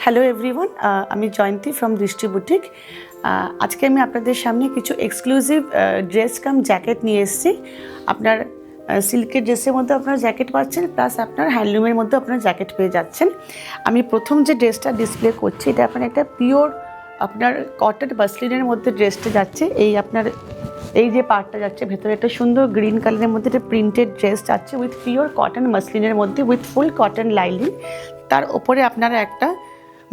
Hello everyone, আমি জয়ন্তী from দৃষ্টি boutique. আজকে আমি আপনাদের সামনে কিছু এক্সক্লুসিভ ড্রেস কাম জ্যাকেট নিয়ে এসেছি। আপনার সিল্কের ড্রেসের মধ্যে আপনার জ্যাকেট পাচ্ছেন, প্লাস আপনার হ্যান্ডলুমের মধ্যে আপনার জ্যাকেট পেয়ে যাচ্ছেন। আমি প্রথম যে ড্রেসটা ডিসপ্লে করছি, এটা আপনার একটা পিওর আপনার কটন মাসলিনের মধ্যে ড্রেসটা যাচ্ছে। এই যে পার্টটা যাচ্ছে ভেতরে একটা সুন্দর গ্রিন কালারের মধ্যে একটা প্রিন্টেড ড্রেস যাচ্ছে উইথ পিওর কটন মাসলিনের মধ্যে উইথ ফুল কটন লাইনিং। তার ওপরে আপনারা একটা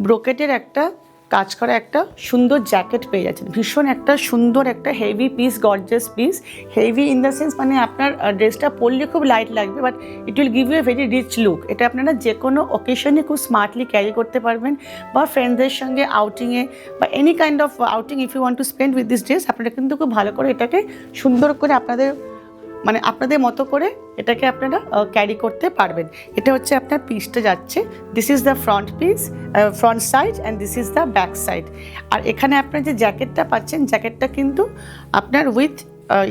ব্রোকেটের একটা কাজ করা একটা সুন্দর জ্যাকেট পেয়ে যাচ্ছেন। ভীষণ একটা সুন্দর একটা heavy piece, gorgeous piece. Heavy in the sense মানে আপনার ড্রেসটা পরলে খুব লাইট লাগবে, but it will give you a very rich look. এটা আপনারা যে কোনো অকেশনে খুব স্মার্টলি ক্যারি করতে পারবেন, বা ফ্রেন্ডসদের সঙ্গে আউটিংয়ে বা any kind of outing if you want to spend with this dress, আপনারা কিন্তু খুব ভালো করে এটাকে সুন্দর করে আপনাদের মতো করে এটাকে আপনারা ক্যারি করতে পারবেন। এটা হচ্ছে আপনার পিসটা যাচ্ছে। This is the front piece, front side, and this is the back side. আর এখানে আপনার যে জ্যাকেটটা পাচ্ছেন, জ্যাকেটটা কিন্তু আপনার উইথ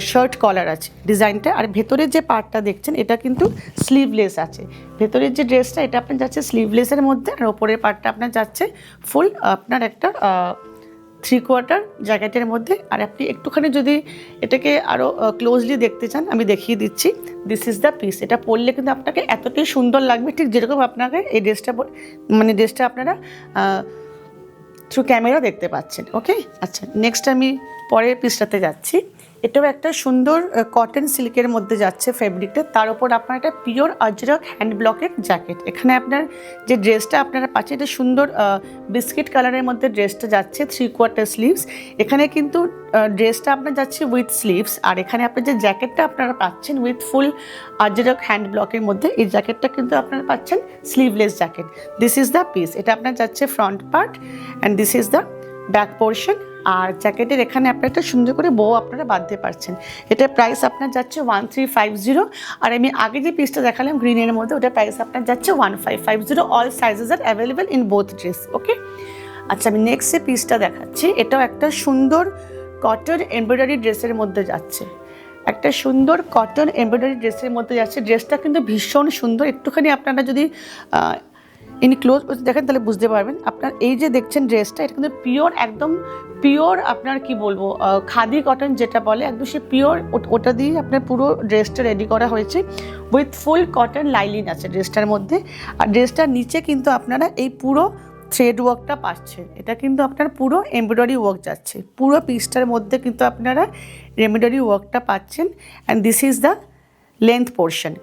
শার্ট কলার আছে ডিজাইনটা। আর ভেতরের যে পার্টটা দেখছেন এটা কিন্তু স্লিভলেস আছে। ভেতরের যে ড্রেসটা এটা আপনার যাচ্ছে স্লিভলেসের মধ্যে, আর ওপরের পার্টটা আপনার যাচ্ছে ফুল আপনার একটা 3/4 জ্যাকেটের মধ্যে। আর আপনি একটুখানি যদি এটাকে আরও ক্লোজলি দেখতে চান, আমি দেখিয়ে দিচ্ছি। This is the piece. এটা পরলে কিন্তু আপনাকে এতটাই সুন্দর লাগবে, ঠিক যেরকম আপনাকে এই ড্রেসটা আপনারা থ্রু ক্যামেরা দেখতে পাচ্ছেন। ওকে, আচ্ছা, নেক্সট আমি পরের পিসটাতে যাচ্ছি। এটাও একটা সুন্দর কটন সিল্কের মধ্যে যাচ্ছে ফেব্রিকটা। তার উপর আপনার একটা পিওর আজরক হ্যান্ড ব্লকের জ্যাকেট। এখানে আপনার যে ড্রেসটা আপনারা পাচ্ছেন, এটা সুন্দর বিস্কিট কালারের মধ্যে ড্রেসটা যাচ্ছে, 3/4 স্লিভস। এখানে কিন্তু ড্রেসটা আপনার যাচ্ছে উইথ স্লিভস, আর এখানে আপনার যে জ্যাকেটটা আপনারা পাচ্ছেন উইথ ফুল আজরক হ্যান্ড ব্লকের মধ্যে, এই জ্যাকেটটা কিন্তু আপনারা পাচ্ছেন sleeveless jacket. This is the piece. এটা আপনার যাচ্ছে front part, and this is the back portion. আর জ্যাকেটের এখানে আপনার একটা সুন্দর করে বউ আপনারা বাঁধতে পারছেন। এটার প্রাইস আপনার যাচ্ছে 1350। আর আমি আগে যে পিসটা দেখালাম গ্রিনের মধ্যে, ওটার প্রাইস আপনার যাচ্ছে 1550। All sizes are available in both dress. Okay, আচ্ছা, আমি নেক্সট যে পিসটা দেখাচ্ছি, এটাও একটা সুন্দর কটন এমব্রয়ডারি ড্রেসের মধ্যে যাচ্ছে। একটা সুন্দর কটন এমব্রয়ডারি ড্রেসের মধ্যে যাচ্ছে। ড্রেসটা কিন্তু ভীষণ সুন্দর। একটুখানি আপনারা যদি ক্লোজ দেখেন তাহলে বুঝতে পারবেন। আপনার এই যে দেখছেন ড্রেসটা, এটা কিন্তু পিওর, একদম পিওর আপনার কি বলবো, খাদি কটন যেটা বলে, একদম সে পিওর ওটা দিয়ে আপনার পুরো ড্রেসটা রেডি করা হয়েছে উইথ ফুল কটন লাইনিং আছে ড্রেসটার মধ্যে। আর ড্রেসটার নিচে কিন্তু আপনারা এই পুরো থ্রেড ওয়ার্কটা পাচ্ছেন। এটা কিন্তু আপনার পুরো এমব্রয়ডারি ওয়ার্ক যাচ্ছে। পুরো পিসটার মধ্যে কিন্তু আপনারা এমব্রয়ডারি ওয়ার্কটা পাচ্ছেন। And this is the length portion.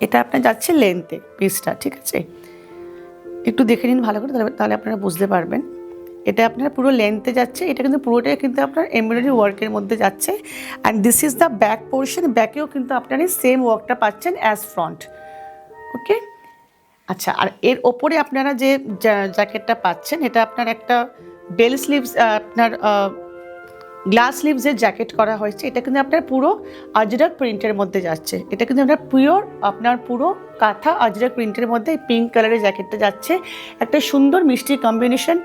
এটা আপনার যাচ্ছে লেন্থে পিসটা, ঠিক আছে? একটু দেখে নিন ভালো করে, তাহলে আপনারা বুঝতে পারবেন। এটা আপনার পুরো লেন্থে যাচ্ছে। এটা কিন্তু পুরোটাই কিন্তু আপনার এমব্রয়ডারি ওয়ার্কের মধ্যে যাচ্ছে। And this is the back portion. ব্যাকেও কিন্তু আপনারা সেম ওয়ার্কটা পাচ্ছেন অ্যাজ ফ্রন্ট। ওকে, আচ্ছা, আর এর ওপরে আপনারা যে জ্যাকেটটা পাচ্ছেন, এটা আপনার একটা বেল স্লিভস, আপনার গ্লাস স্লিভসের জ্যাকেট করা হয়েছে। এটা কিন্তু আপনার পুরো আজরক প্রিন্টের মধ্যে যাচ্ছে। এটা কিন্তু আপনার পুরো কাঁথা আজরক প্রিন্টের মধ্যে পিঙ্ক কালারের জ্যাকেটটা যাচ্ছে। একটা সুন্দর মিষ্টি কম্বিনেশন।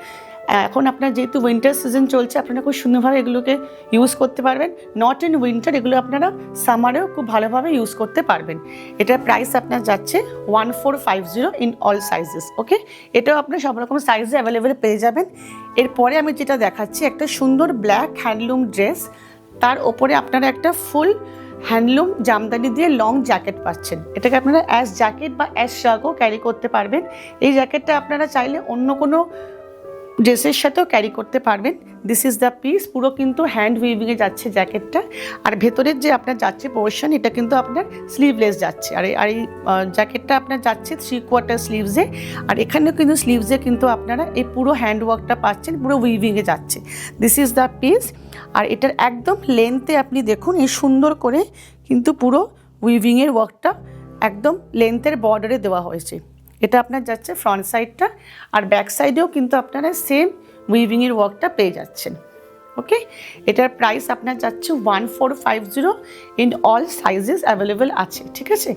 এখন আপনার যেহেতু উইন্টার সিজন চলছে, আপনারা খুব সুন্দরভাবে এগুলোকে ইউজ করতে পারবেন। নট ইন উইন্টার, এগুলো আপনারা সামারেও খুব ভালোভাবে ইউজ করতে পারবেন। এটার প্রাইস আপনার যাচ্ছে 1450 ইন অল সাইজেস। ওকে, এটাও আপনার সব রকম সাইজে অ্যাভেলেবেল পেয়ে যাবেন। এরপরে আমি যেটা দেখাচ্ছি, একটা সুন্দর ব্ল্যাক হ্যান্ডলুম ড্রেস। তার ওপরে আপনারা একটা ফুল হ্যান্ডলুম জামদানি দিয়ে লং জ্যাকেট পাচ্ছেন। এটাকে আপনারা অ্যাজ জ্যাকেট বা অ্যাজ শার্টও ক্যারি করতে পারবেন। এই জ্যাকেটটা আপনারা চাইলে অন্য কোনো ড্রেসের সাথেও ক্যারি করতে পারবেন। This is the piece. পুরো কিন্তু হ্যান্ড উইভিংয়ে যাচ্ছে জ্যাকেটটা। আর ভেতরের যে আপনার যাচ্ছে পোর্শন, এটা কিন্তু আপনার স্লিভলেস যাচ্ছে। আর এই জ্যাকেটটা আপনার যাচ্ছে 3/4 স্লিভসে। আর এখানেও কিন্তু স্লিভসে কিন্তু আপনারা এই পুরো হ্যান্ড ওয়ার্কটা পাচ্ছেন, পুরো উইভিংয়ে যাচ্ছে। This is the piece. আর এটার একদম লেন্থে আপনি দেখুন, এই সুন্দর করে কিন্তু পুরো উইভিংয়ের ওয়ার্কটা একদম লেন্থের বর্ডারে দেওয়া হয়েছে। এটা আপনার যাচ্ছে ফ্রন্ট সাইডটা। আর ব্যাক সাইডেও কিন্তু আপনারা সেম উইভিংয়ের ওয়ার্কটা পেয়ে যাচ্ছেন। ওকে, এটার প্রাইস আপনার যাচ্ছে 1450 ইন অল সাইজেস অ্যাভেলেবেল আছে, ঠিক আছে?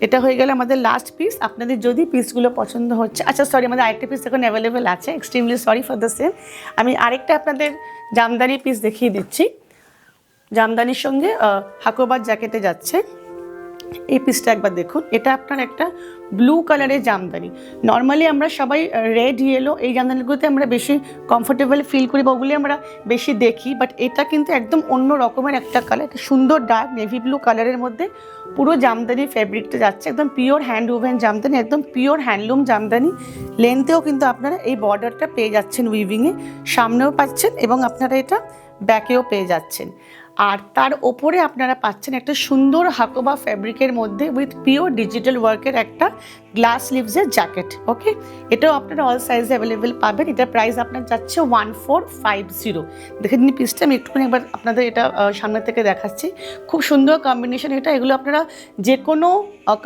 এটা হয়ে গেলে আমাদের লাস্ট পিস। আপনাদের যদি পিসগুলো পছন্দ হচ্ছে, আচ্ছা সরি, আমাদের আরেকটা পিস এখন অ্যাভেলেবেল আছে। Extremely sorry for the same. আমি আরেকটা আপনাদের জামদানি পিস দেখিয়ে দিচ্ছি। জামদানির সঙ্গে হাকোবাদ জ্যাকেটে যাচ্ছে। এই পিসটা একবার দেখুন, এটা আপনার একটা ব্লু কালারের জামদানি। নর্মালি আমরা সবাই রেড ইয়েলো এই জামদানিগুলোতে আমরা বেশি কমফোর্টেবল ফিল করি বা ওগুলি আমরা বেশি দেখি, বাট এটা কিন্তু একদম অন্য রকমের একটা কালার, একটা সুন্দর ডার্ক নেভি ব্লু কালারের মধ্যে পুরো জামদানি ফেব্রিকটা যাচ্ছে, একদম পিওর হ্যান্ড উভেন জামদানি, একদম পিওর হ্যান্ডলুম জামদানি। লেন্থেও কিন্তু আপনারা এই বর্ডারটা পেয়ে যাচ্ছেন উইভিংয়ে, সামনেও পাচ্ছেন এবং আপনারা এটা ব্যাকেও পেয়ে যাচ্ছেন। আর তার ওপরে আপনারা পাচ্ছেন একটা সুন্দর হাকোবা ফ্যাব্রিকের মধ্যে উইথ পিওর ডিজিটাল ওয়ার্কের একটা গ্লাস স্লিভসের জ্যাকেট। ওকে, এটাও আপনারা অল সাইজে অ্যাভেলেবেল পাবেন। এটার প্রাইস আপনার যাচ্ছে 1450। দেখে নিন পিসটা, আমি একটুখানি একবার আপনাদের এটা সামনে থেকে দেখাচ্ছি। খুব সুন্দর কম্বিনেশন এটা। এগুলো আপনারা যে কোনো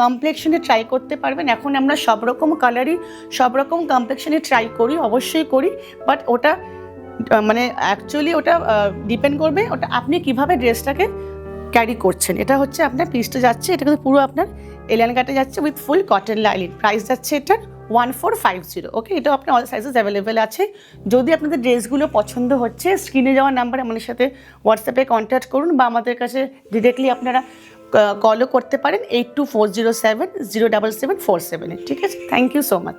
কমপ্লেক্সনে ট্রাই করতে পারবেন। এখন আমরা সব রকম কালারই সব রকম কমপ্লেক্সনে ট্রাই করি, অবশ্যই করি, বাট ওটা মানে অ্যাকচুয়ালি ওটা ডিপেন্ড করবে ওটা আপনি কিভাবে ড্রেসটাকে ক্যারি করছেন। এটা হচ্ছে আপনার পিসটা যাচ্ছে, এটা কিন্তু পুরো আপনার এলিয়ান কাটে যাচ্ছে with full cotton lining. Price যাচ্ছে এটার 1450। ওকে, এটাও আপনার অল সাইজেস অ্যাভেলেবেল আছে। যদি আপনাদের ড্রেসগুলো পছন্দ হচ্ছে, স্ক্রিনে যাওয়ার নাম্বারে আমাদের সাথে হোয়াটসঅ্যাপে কন্ট্যাক্ট করুন বা আমাদের কাছে ডিরেক্টলি আপনারা কলও করতে পারেন 8240707747। ঠিক আছে, থ্যাংক ইউ সো মাচ।